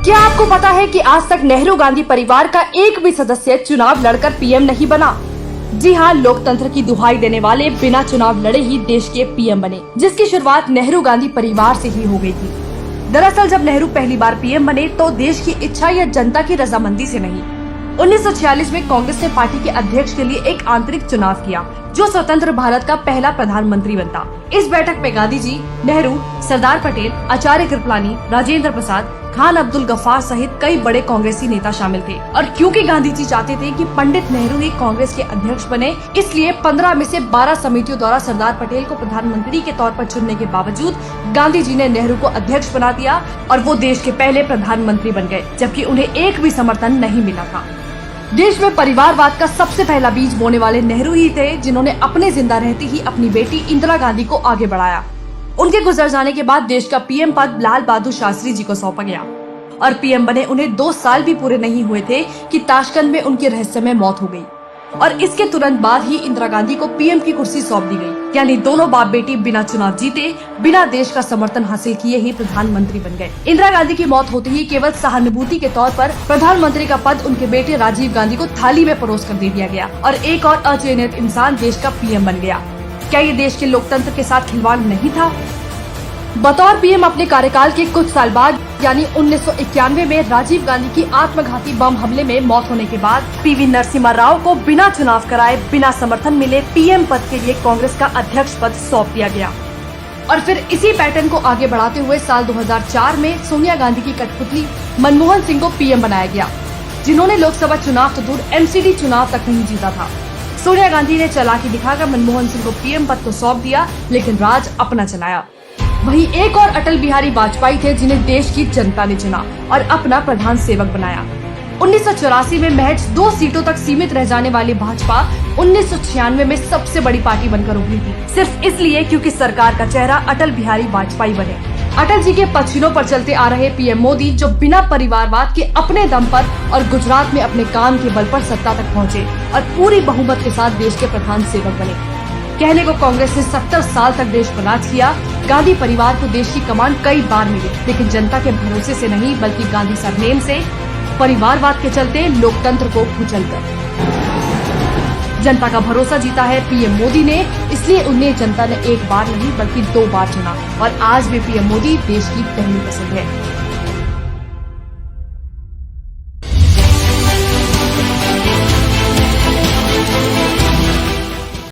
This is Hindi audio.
क्या आपको पता है कि आज तक नेहरू गांधी परिवार का एक भी सदस्य चुनाव लड़कर पीएम नहीं बना? जी हाँ, लोकतंत्र की दुहाई देने वाले बिना चुनाव लड़े ही देश के पीएम बने, जिसकी शुरुआत नेहरू गांधी परिवार से ही हो गई थी। दरअसल जब नेहरू पहली बार पीएम बने तो देश की इच्छा या जनता की रजामंदी से नहीं। 1946 में कांग्रेस ने पार्टी के अध्यक्ष के लिए एक आंतरिक चुनाव किया, जो स्वतंत्र भारत का पहला प्रधानमंत्री बनता। इस बैठक में गांधी जी, नेहरू, सरदार पटेल, आचार्य कृपलानी, राजेंद्र प्रसाद, खान अब्दुल गफ्फार सहित कई बड़े कांग्रेसी नेता शामिल थे। और क्योंकि गांधी जी चाहते थे कि पंडित नेहरू ही कांग्रेस के अध्यक्ष बने, इसलिए 15 में से 12 समितियों द्वारा सरदार पटेल को प्रधानमंत्री के तौर पर चुनने के बावजूद गांधी जी ने नेहरू को अध्यक्ष बना दिया और वो देश के पहले प्रधानमंत्री बन गए, जबकि उन्हें एक भी समर्थन नहीं मिला था। देश में परिवारवाद का सबसे पहला बीज बोने वाले नेहरू ही थे, जिन्होंने अपने जिंदा रहती ही अपनी बेटी इंदिरा गांधी को आगे बढ़ाया। उनके गुजर जाने के बाद देश का पीएम पद लाल बहादुर शास्त्री जी को सौंपा गया और पीएम बने उन्हें 2 साल भी पूरे नहीं हुए थे कि ताशकंद में उनकी रहस्यमय मौत हो गई और इसके तुरंत बाद ही इंदिरा गांधी को पीएम की कुर्सी सौंप दी गई। यानी दोनों बाप बेटी बिना चुनाव जीते, बिना देश का समर्थन हासिल किए ही प्रधानमंत्री बन गए। इंदिरा गांधी की मौत होते ही केवल सहानुभूति के तौर पर प्रधानमंत्री का पद उनके बेटे राजीव गांधी को थाली में परोस कर दे दिया गया और एक और अचयनित इंसान देश का पीएम बन गया। क्या ये देश के लोकतंत्र के साथ खिलवाड़ नहीं था? बतौर पीएम अपने कार्यकाल के कुछ साल बाद यानी 1991 में राजीव गांधी की आत्मघाती बम हमले में मौत होने के बाद पीवी नरसिम्हा राव को बिना चुनाव कराए, बिना समर्थन मिले पीएम पद के लिए कांग्रेस का अध्यक्ष पद सौंप दिया गया। और फिर इसी पैटर्न को आगे बढ़ाते हुए साल 2004 में सोनिया गांधी की कठपुतली मनमोहन सिंह को पीएम बनाया गया, जिन्होंने लोकसभा चुनाव तो दूर एमसीडी चुनाव तक नहीं जीता था। सोनिया गांधी ने चालाकी दिखाकर मनमोहन सिंह को पीएम पद तो सौंप दिया, लेकिन राज अपना चलाया। वहीं एक और अटल बिहारी वाजपेयी थे, जिन्हें देश की जनता ने चुना और अपना प्रधान सेवक बनाया। 1984 में महज 2 सीटों तक सीमित रह जाने वाली भाजपा 1996 में सबसे बड़ी पार्टी बनकर उभरी थी, सिर्फ इसलिए क्योंकि सरकार का चेहरा अटल बिहारी वाजपेयी बने। अटल जी के पछिनों पर चलते आ रहे पीएम मोदी, जो बिना परिवारवाद के अपने दम पर और गुजरात में अपने काम के बल पर सत्ता तक पहुँचे और पूरी बहुमत के साथ देश के प्रधान सेवक बने। कहने को कांग्रेस ने 70 साल तक देश पर राज किया। गांधी परिवार को देश की कमान कई बार मिली, लेकिन जनता के भरोसे से नहीं, बल्कि गांधी सरनेम से, परिवारवाद के चलते, लोकतंत्र को कुचलकर। जनता का भरोसा जीता है पीएम मोदी ने, इसलिए उन्हें जनता ने एक बार नहीं बल्कि 2 बार चुना और आज भी पीएम मोदी देश की पहली पसंद है।